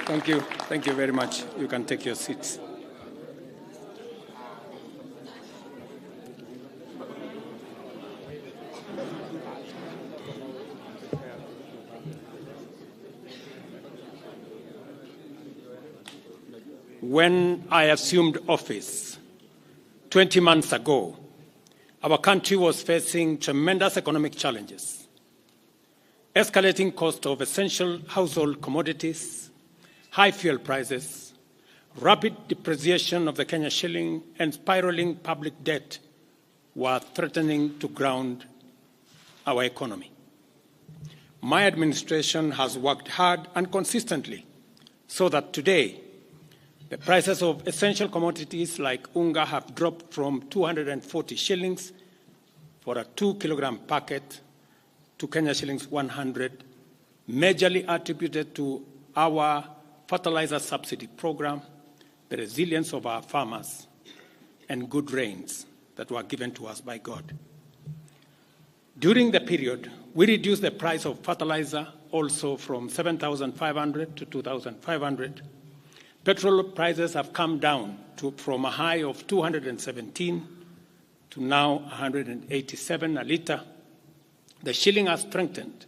Thank you. Thank you very much. You can take your seats. When I assumed office 20 months ago, our country was facing tremendous economic challenges, escalating cost of essential household commodities, high fuel prices, rapid depreciation of the Kenya shilling, and spiraling public debt were threatening to ground our economy. My administration has worked hard and consistently so that today, the prices of essential commodities like unga have dropped from 240 shillings for a 2-kilogram packet to Kenya shillings 100, majorly attributed to our fertilizer subsidy program, the resilience of our farmers, and good rains that were given to us by God. During the period, we reduced the price of fertilizer also from 7,500 to 2,500. Petrol prices have come down from a high of 217 to now 187 a litre. The shilling has strengthened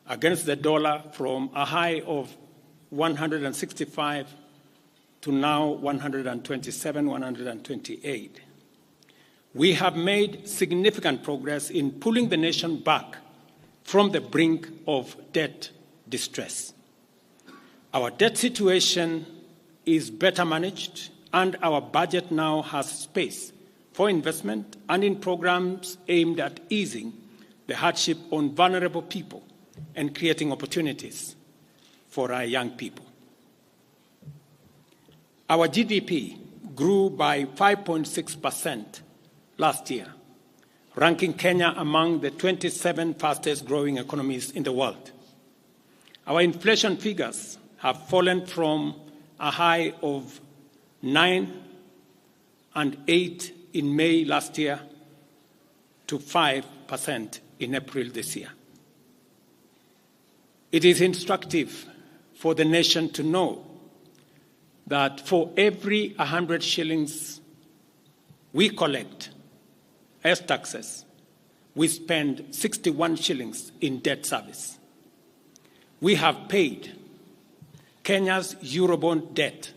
against the dollar from a high of 165 to now 127, 128. We have made significant progress in pulling the nation back from the brink of debt distress. Our debt situation is better managed, and our budget now has space for investment and in programs aimed at easing the hardship on vulnerable people and creating opportunities for our young people. Our GDP grew by 5.6% last year, ranking Kenya among the 27 fastest growing economies in the world. Our inflation figures have fallen from a high of 9 and 8 in May last year to 5% in April this year. It is instructive for the nation to know that for every 100 shillings we collect as taxes, we spend 61 shillings in debt service. We have paid Kenya's Eurobond debt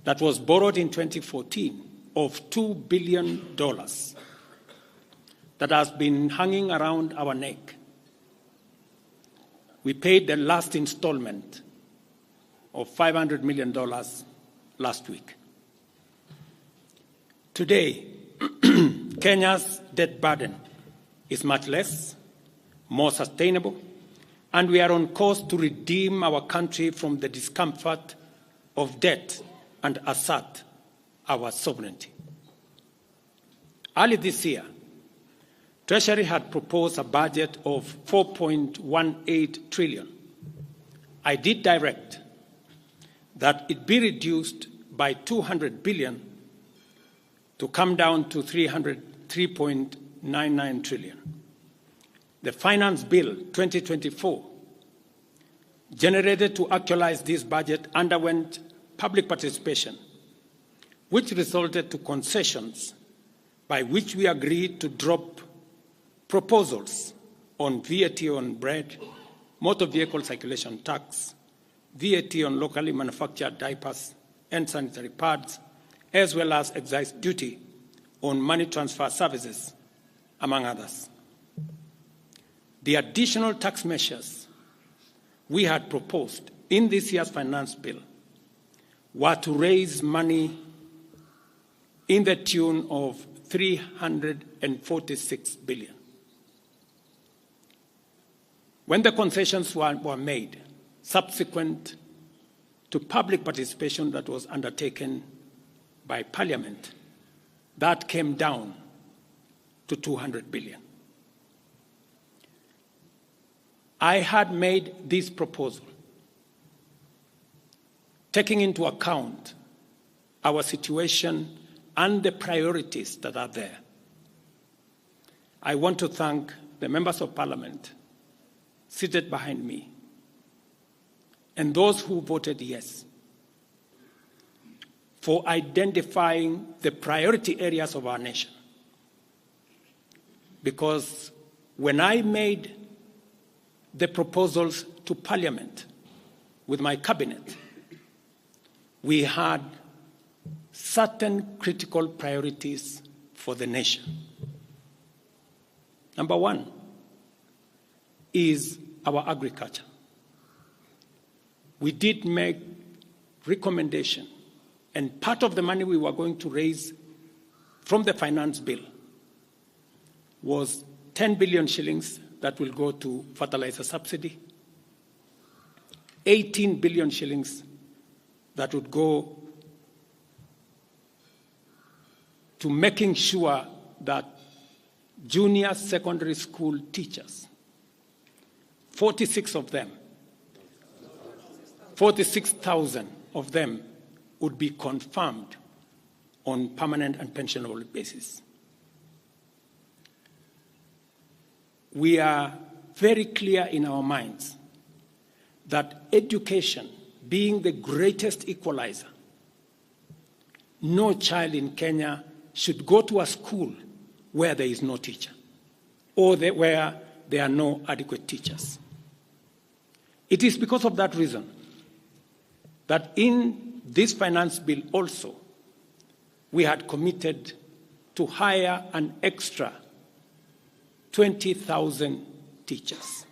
that was borrowed in 2014 of $2 billion that has been hanging around our neck. We paid the last installment of $500 million last week. Today, Kenya's debt burden is much less, more sustainable, and we are on course to redeem our country from the discomfort of debt and assert our sovereignty. Early this year, Treasury had proposed a budget of 4.18 trillion. I did direct that it be reduced by 200 billion to come down to 3.99 trillion. The Finance Bill 2024, generated to actualize this budget, underwent public participation, which resulted to concessions by which we agreed to drop proposals on VAT on bread, motor vehicle circulation tax, VAT on locally manufactured diapers and sanitary pads, as well as excise duty on money transfer services, among others. The additional tax measures we had proposed in this year's finance bill were to raise money in the tune of 346 billion. When the concessions were made, subsequent to public participation that was undertaken by Parliament, that came down to 200 billion. I had made this proposal taking into account our situation and the priorities that are there. I want to thank the members of Parliament seated behind me and those who voted yes for identifying the priority areas of our nation. Because when I made the proposals to Parliament with my cabinet, we had certain critical priorities for the nation. Number one is our agriculture. We did make recommendation, and part of the money we were going to raise from the finance bill was 10 billion shillings that will go to fertilizer subsidy, 18 billion shillings that would go to making sure that junior secondary school teachers, 46,000 of them would be confirmed on permanent and pensionable basis. We are very clear in our minds that education being the greatest equalizer, no child in Kenya should go to a school where there is no teacher or where there are no adequate teachers. It is because of that reason that in this finance bill also, we had committed to hire an extra 20,000 teachers.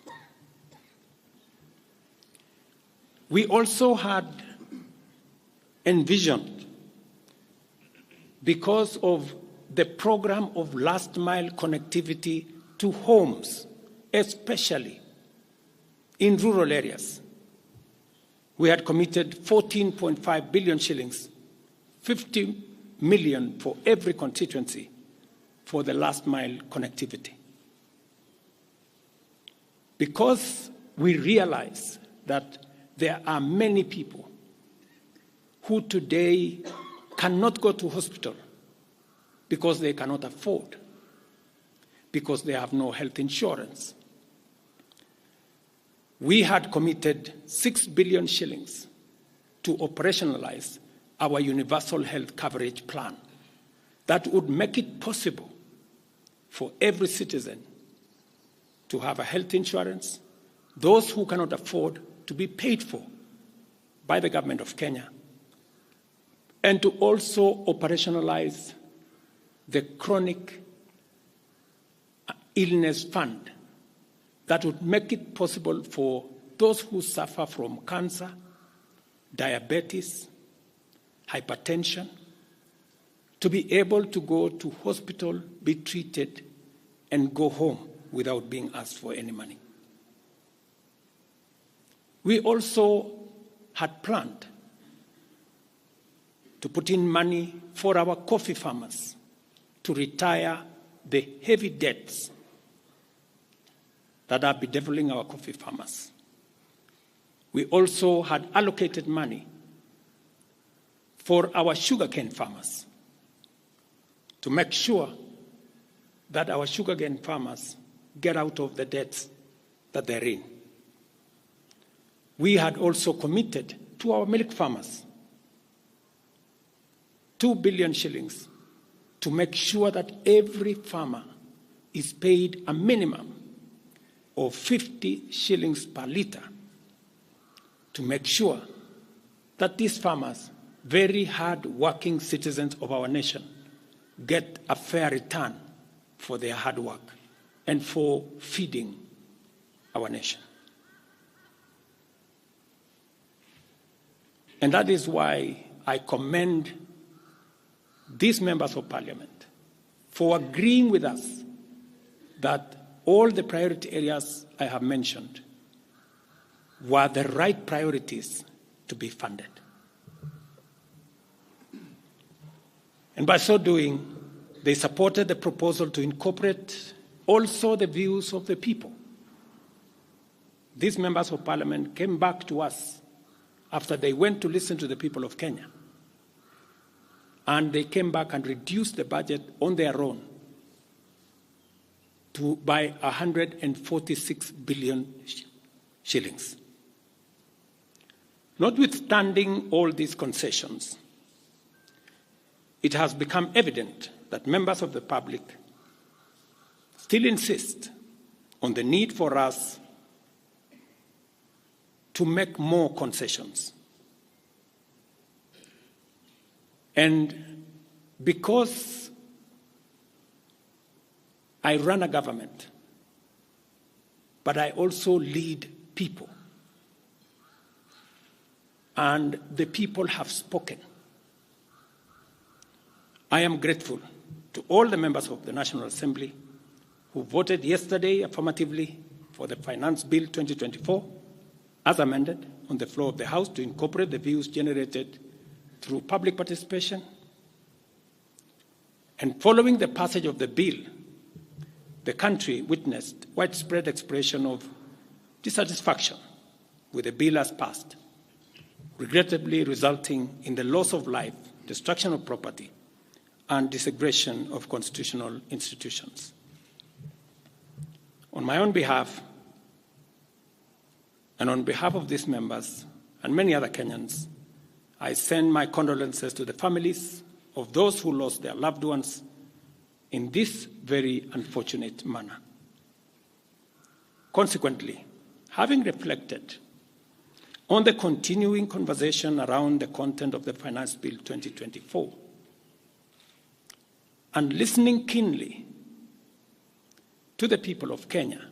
We also had envisioned, because of the program of last mile connectivity to homes, especially in rural areas, we had committed 14.5 billion shillings, 50 million for every constituency for the last mile connectivity. Because we realize that there are many people who today cannot go to hospital because they cannot afford, because they have no health insurance. We had committed 6 billion shillings to operationalize our universal health coverage plan that would make it possible for every citizen to have a health insurance, those who cannot afford to be paid for by the government of Kenya, and to also operationalize the chronic illness fund that would make it possible for those who suffer from cancer, diabetes, hypertension, to be able to go to hospital, be treated, and go home without being asked for any money. We also had planned to put in money for our coffee farmers to retire the heavy debts that are bedeviling our coffee farmers. We also had allocated money for our sugarcane farmers to make sure that our sugarcane farmers get out of the debts that they're in. We had also committed to our milk farmers 2 billion shillings to make sure that every farmer is paid a minimum of 50 shillings per litre to make sure that these farmers, very hard-working citizens of our nation, get a fair return for their hard work and for feeding our nation. And that is why I commend these members of parliament for agreeing with us that all the priority areas I have mentioned were the right priorities to be funded. And by so doing, they supported the proposal to incorporate also the views of the people. These members of parliament came back to us after they went to listen to the people of Kenya. And they came back and reduced the budget on their own by 146 billion shillings. Notwithstanding all these concessions, it has become evident that members of the public still insist on the need for us to make more concessions. And because I run a government, but I also lead people, and the people have spoken, I am grateful to all the members of the National Assembly who voted yesterday affirmatively for the Finance Bill 2024 as amended on the floor of the House to incorporate the views generated through public participation. And following the passage of the bill, the country witnessed widespread expression of dissatisfaction with the bill as passed, regrettably resulting in the loss of life, destruction of property, and desecration of constitutional institutions. On my own behalf, and on behalf of these members and many other Kenyans, I send my condolences to the families of those who lost their loved ones in this very unfortunate manner. Consequently, having reflected on the continuing conversation around the content of the Finance Bill 2024, and listening keenly to the people of Kenya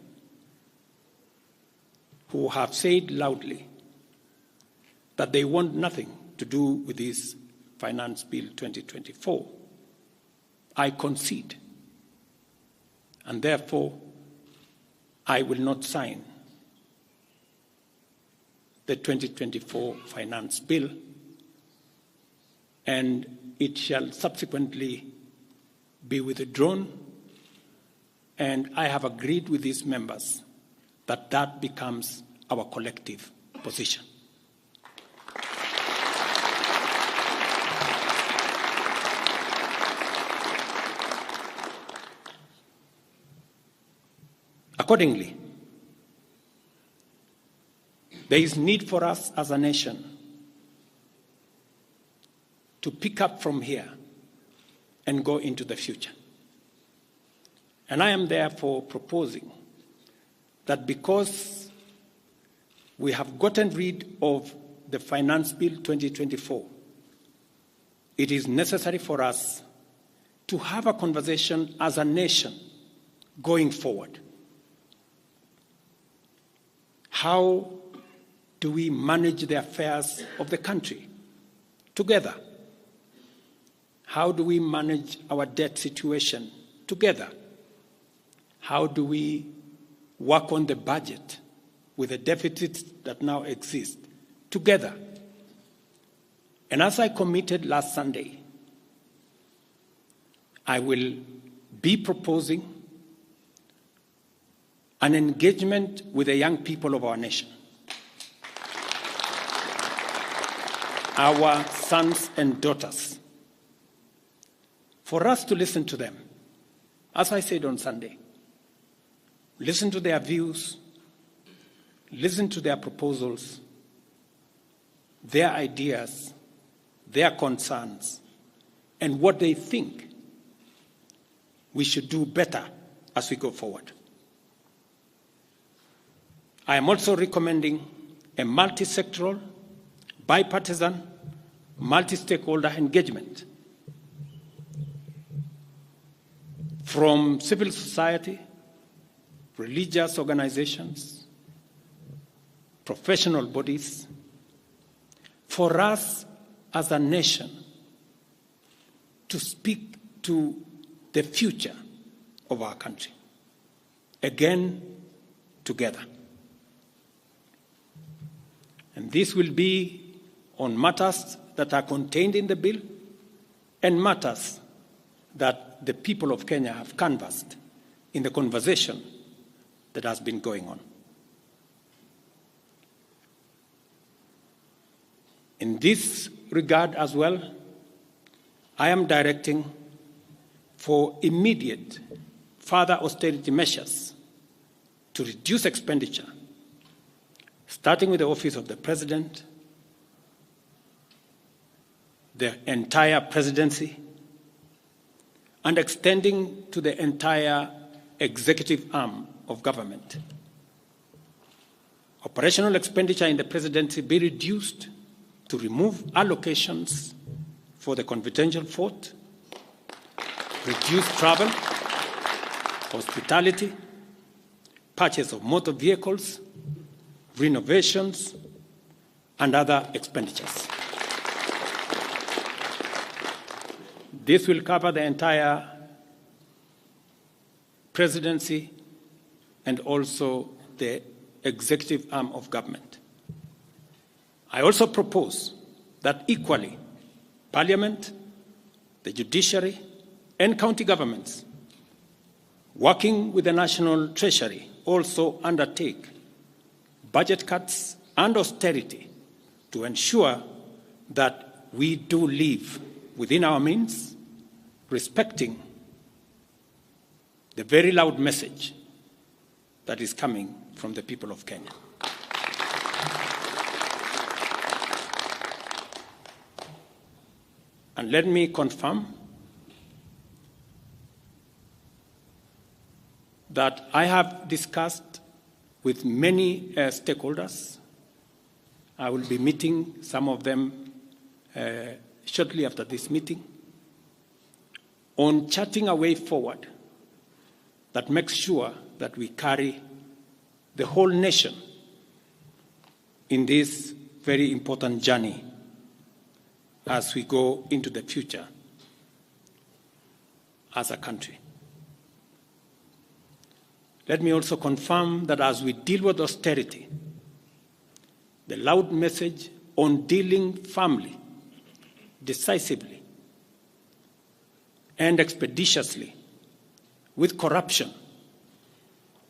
who have said loudly that they want nothing to do with this Finance Bill 2024, I concede, and therefore I will not sign the 2024 Finance Bill, and it shall subsequently be withdrawn, and I have agreed with these members that that becomes our collective position. Accordingly, there is need for us as a nation to pick up from here and go into the future. And I am therefore proposing that because we have gotten rid of the Finance Bill 2024, it is necessary for us to have a conversation as a nation going forward. How do we manage the affairs of the country together? How do we manage our debt situation together? How do we work on the budget with the deficits that now exist together? And as I committed last Sunday, I will be proposing an engagement with the young people of our nation, our sons and daughters, for us to listen to them. As I said on Sunday, listen to their views, listen to their proposals, their ideas, their concerns, and what they think we should do better as we go forward. I am also recommending a multi-sectoral, bipartisan, multi-stakeholder engagement from civil society, religious organizations, professional bodies, for us as a nation to speak to the future of our country, again, together. And this will be on matters that are contained in the bill and matters that the people of Kenya have canvassed in the conversation that has been going on. In this regard as well, I am directing for immediate further austerity measures to reduce expenditure, starting with the Office of the President, the entire presidency, and extending to the entire executive arm of government. Operational expenditure in the presidency be reduced to remove allocations for the confidential fort, reduce travel, hospitality, purchase of motor vehicles, renovations, and other expenditures. This will cover the entire presidency and also the executive arm of government. I also propose that equally, Parliament, the judiciary, and county governments, working with the National Treasury, also undertake budget cuts and austerity to ensure that we do live within our means, respecting the very loud message that is coming from the people of Kenya. And let me confirm that I have discussed with many stakeholders. I will be meeting some of them shortly after this meeting on charting a way forward that makes sure that we carry the whole nation in this very important journey as we go into the future as a country. Let me also confirm that as we deal with austerity, the loud message on dealing firmly, decisively, and expeditiously with corruption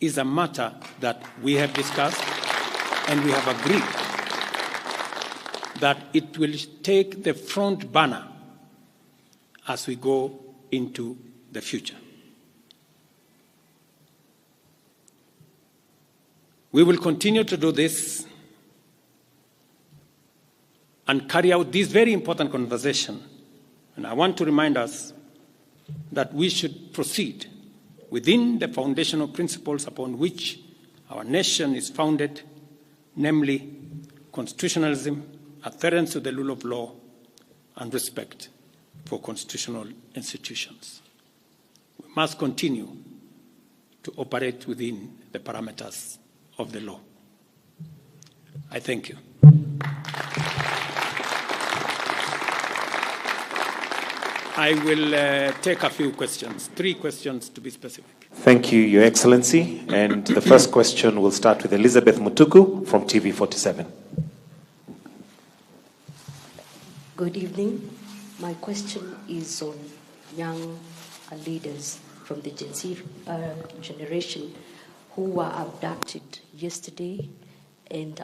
is a matter that we have discussed and we have agreed that it will take the front banner as we go into the future. We will continue to do this and carry out this very important conversation. And I want to remind us that we should proceed within the foundational principles upon which our nation is founded, namely constitutionalism, adherence to the rule of law, and respect for constitutional institutions. We must continue to operate within the parameters of the law. I thank you. I will take a few questions, 3 questions to be specific. Thank you, Your Excellency. And the first question will start with Elizabeth Mutuku from TV47. Good evening. My question is on young leaders from the Gen Z generation who were abducted yesterday and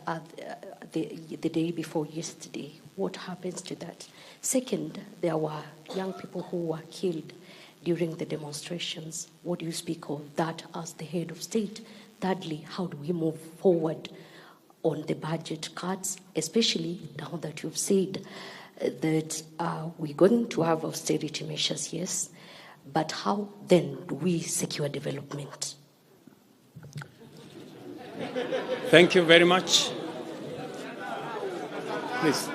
the day before yesterday. What happens to that? Second, there were young people who were killed during the demonstrations. What do you speak of that as the head of state? Thirdly, how do we move forward on the budget cuts, especially now that you've said that we're going to have austerity measures, yes, but how then do we secure development? Thank you very much. Please.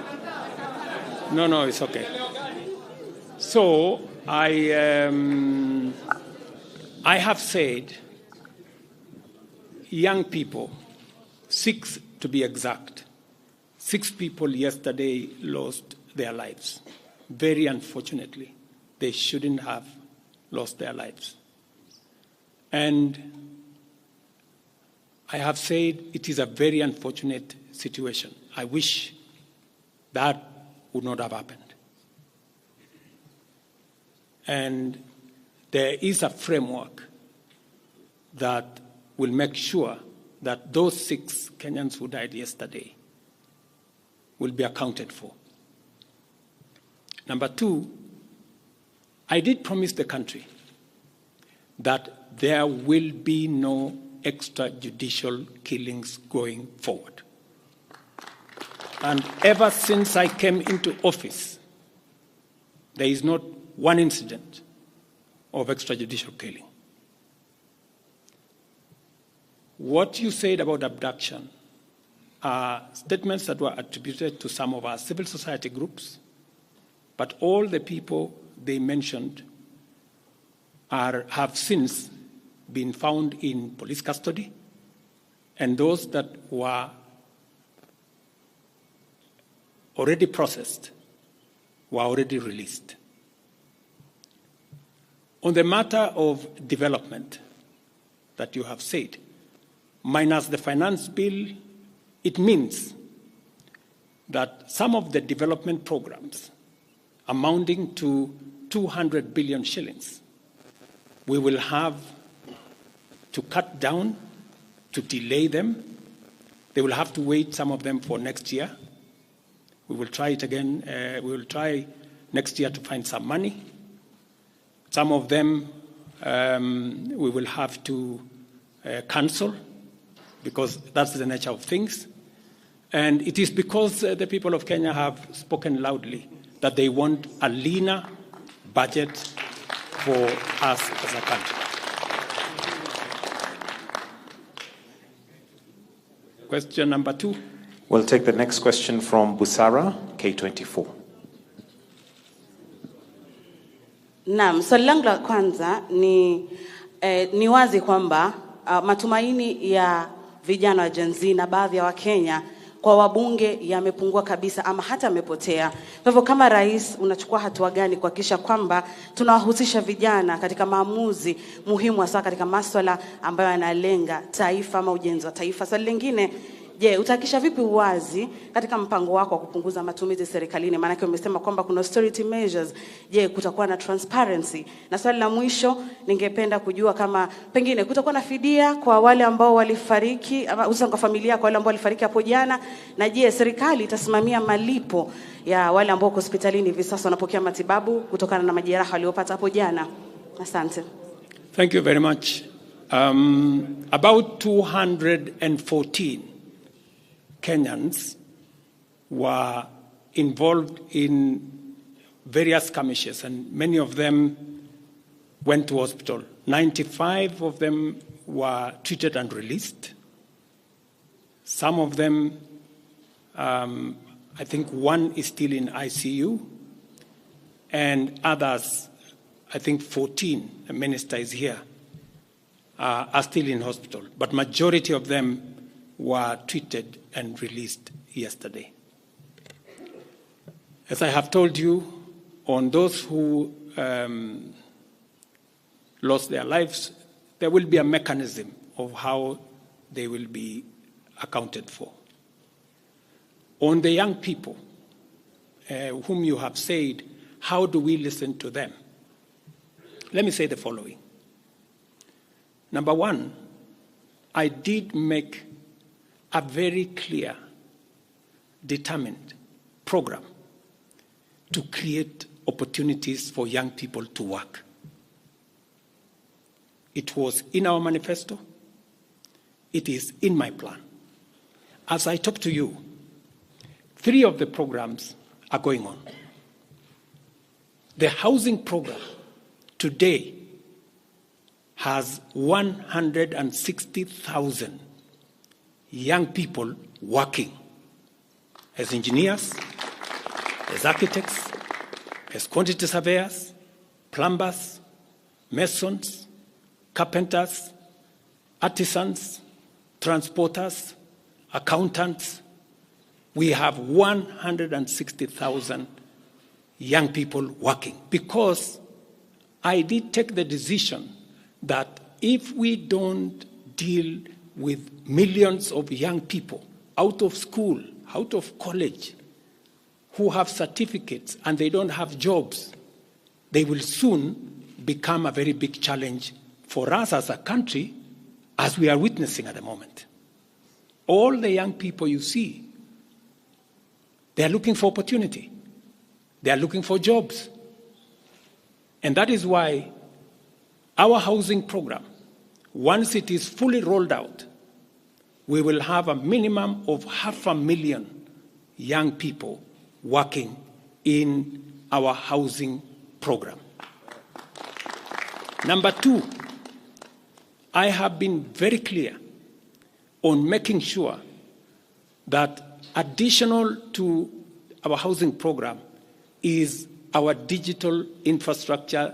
No, it's okay. So I have said young people, 6 to be exact, 6 people yesterday lost their lives. Very unfortunately, they shouldn't have lost their lives. And I have said it is a very unfortunate situation. I wish that would not have happened. And there is a framework that will make sure that those 6 Kenyans who died yesterday will be accounted for. Number 2, I did promise the country that there will be no extrajudicial killings going forward. And ever since I came into office, there is not one incident of extrajudicial killing. What you said about abduction are statements that were attributed to some of our civil society groups, but all the people they mentioned have since been found in police custody, and those that were already processed were already released. On the matter of development that you have said, minus the finance bill, it means that some of the development programs amounting to 200 billion shillings, we will have to cut down, to delay them. They will have to wait, some of them, for next year. We will try it again. We will try next year to find some money. Some of them we will have to cancel, because that's the nature of things. And it is because the people of Kenya have spoken loudly that they want a leaner budget for us as a country. Question number 2. We'll take the next question from Busara, K24. Naam, swali langu la kwanza ni wazi kwamba matumaini ya vijana wa Gen Z na baadhi ya Wakenya kwa wabunge yamepungua kabisa ama hata yamepotea. Kwa hivyo kama rais, unachukua hatua gani kuhakikisha kwamba tunawahusisha vijana katika maamuzi muhimu, hasa katika masuala ambayo yanalenga taifa ama ujenzi wa taifa? Swali lingine, je, utahakikisha vipi uwazi katika mpango wako wa kupunguza matumizi serikalini? Maana yake umesema kwamba kuna austerity measures. Je, kutakuwa na transparency? Na swali la mwisho, ningependa kujua kama pengine kutakuwa na fidia kwa wale ambao walifariki, ama hususan kwa familia kwa wale ambao walifariki hapo jana, na je, serikali itasimamia malipo ya wale ambao hospitalini hivi sasa wanapokea matibabu kutokana na majeraha waliopata hapo jana? Asante. Thank you very much. About 214 Kenyans were involved in various skirmishes, and many of them went to hospital. 95 of them were treated and released. Some of them, I think one is still in ICU, and others, I think 14, the minister is here, are still in hospital. But majority of them were treated and released yesterday. As I have told you, on those who lost their lives, there will be a mechanism of how they will be accounted for. On the young people whom you have said, how do we listen to them? Let me say the following. Number one, I did make a very clear, determined program to create opportunities for young people to work. It was in our manifesto. It is in my plan. As I talk to you, 3 of the programs are going on. The housing program today has 160,000 young people working as engineers, as architects, as quantity surveyors, plumbers, masons, carpenters, artisans, transporters, accountants. We have 160,000 young people working, because I did take the decision that if we don't deal with millions of young people out of school, out of college, who have certificates and they don't have jobs, they will soon become a very big challenge for us as a country, as we are witnessing at the moment. All the young people you see, they are looking for opportunity. They are looking for jobs. And that is why our housing program, once it is fully rolled out, we will have a minimum of 500,000 young people working in our housing program. Number two, I have been very clear on making sure that additional to our housing program is our digital infrastructure,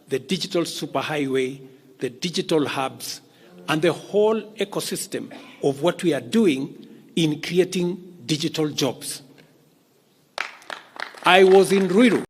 the digital superhighway, the digital hubs, and the whole ecosystem of what we are doing in creating digital jobs. I was in Ruto